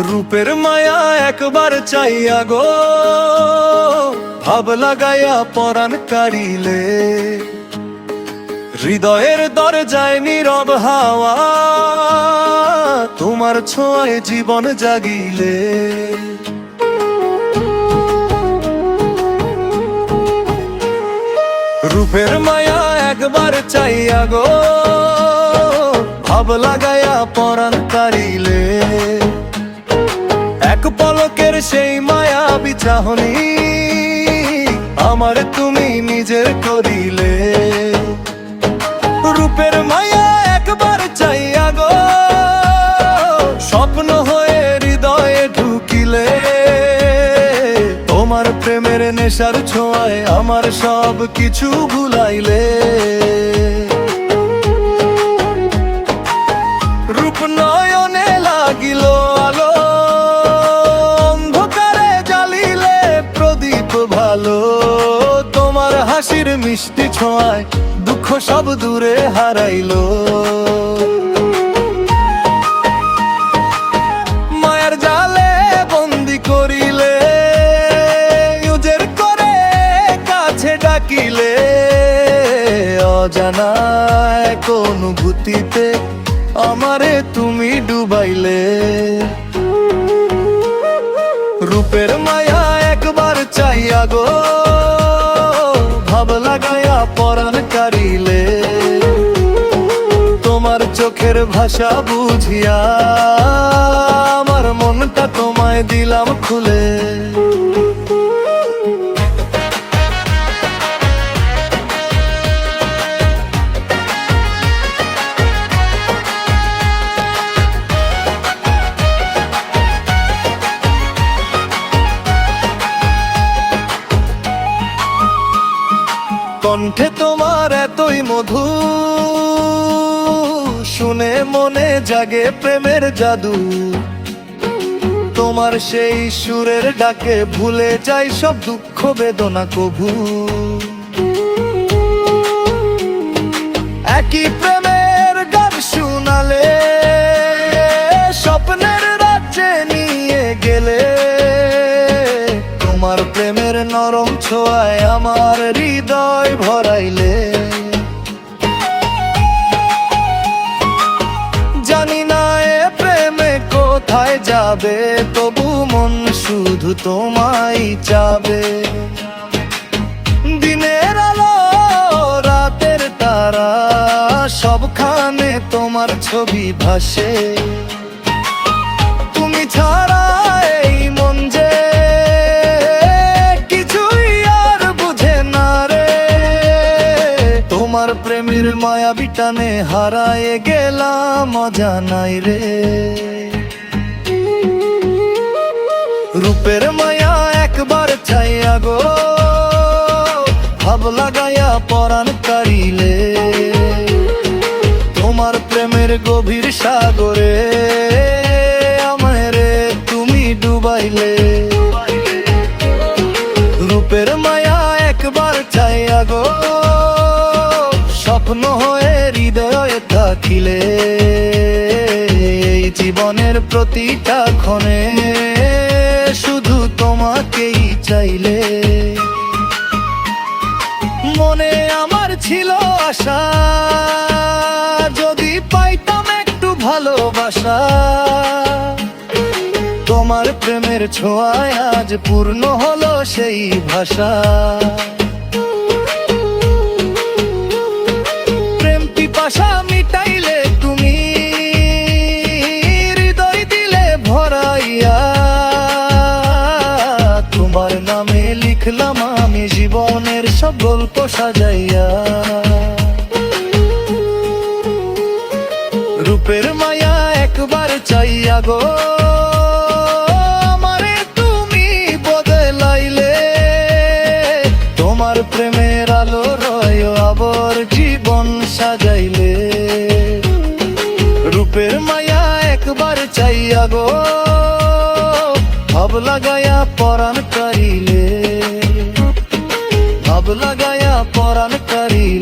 রূপের মায়া একবার চাইয়া গো, ভাব লাগাইয়া পরাণ কাড়িলে, হৃদয়ের দরজায় নীরব হাওয়া, তোমার ছোঁয়ায় জীবন জাগিলে। রূপের মায়া একবার চাইয়া গো, ভাব লাগাইয়া পরাণ কাড়িলে, এক পলকের সেই মায়া বিচাহনি আমার তুমি নিজের করিলে। রূপের মায়া একবার চাইয়া গো, স্বপ্ন হয়ে হৃদয়ে ঢুকিলে, তোমার প্রেমের নেশার ছোঁয়ায় আমার সব কিছু ভুলাইলে। রূপ নয়নে লাগিল আলো, অন্ধকারে জ্বালিলে প্রদীপ ভালো, তোমার হাসির মিষ্টি ছোঁয়ায় দুঃখ সব দূরে হারাইলো। মায়ার জালে বন্দি করিলে, উজের করে কাছে ডাকিলে, অজানায় কোন অনুভূতিতে আমারে তুমি ডুবাইলে। রূপের মায়া একবার চাইয়া গো, ভাব লাগাইয়া পরাণ কাড়িলে, তোমার চোখের ভাষা বুঝিয়া আমার মনটা তোমায় দিলাম খুলে। কণ্ঠে তোমার এতই মধু, শুনে মনে জাগে প্রেমের জাদু, তোমার সেই সুরের ডাকে ভুলে যাই সব দুঃখ বেদনা কভু। একই প্রেমের গান শুনালে, স্বপ্নের রাজ্যে নিয়ে গেলে, তোমার প্রেমের নরম ছোঁয়ায় আমার হৃদয় ভরাইলে। জানি না এ প্রেমে কোথায় যাবে, তবু মন শুধু তোমায় চাবে। দিনের আলো রাতের তারা সবখানে তোমার ছবি ভাসে, তুমি ছাড়া এই মন যে প্রেমের মায়া বিটানে হারায়ে গেলাম অজানাই রে। রূপের মায়া একবার চাইয়া গো, ভাব লাগাইয়া পরাণ কাড়িলে, তোমার প্রেমের গভীর সাগরে আমারে তুমি ডুবাইলে। রূপের মায়া একবার চাইয়া গো, স্বপ্ন হয়ে হৃদয়ে থাকিলে, এই জীবনের প্রতিটা ক্ষণে শুধু তোমাকেই চাইলে। মনে আমার ছিল আশা, যদি পাইতাম একটু ভালোবাসা, তোমার প্রেমের ছোঁয়ায় আজ পূর্ণ হলো সেই ভাষা। আশা মিটাইলে তুমি, হৃদয় দিলে ভরাইয়া, তোমার নামে লিখলাম আমি জীবনের সব গল্প সাজাইয়া। রূপের মায়া একবার চাইয়া গো, আমারে তুমি বদলাইলে, তোমার প্রেমের আলো রয় আবার জীবন সাজাইলে। রূপের মায়া একবার চাইয়া গো, ভাব লাগাইয়া পরাণ কাড়িলে, ভাব লাগাইয়া পরাণ কাড়িলে।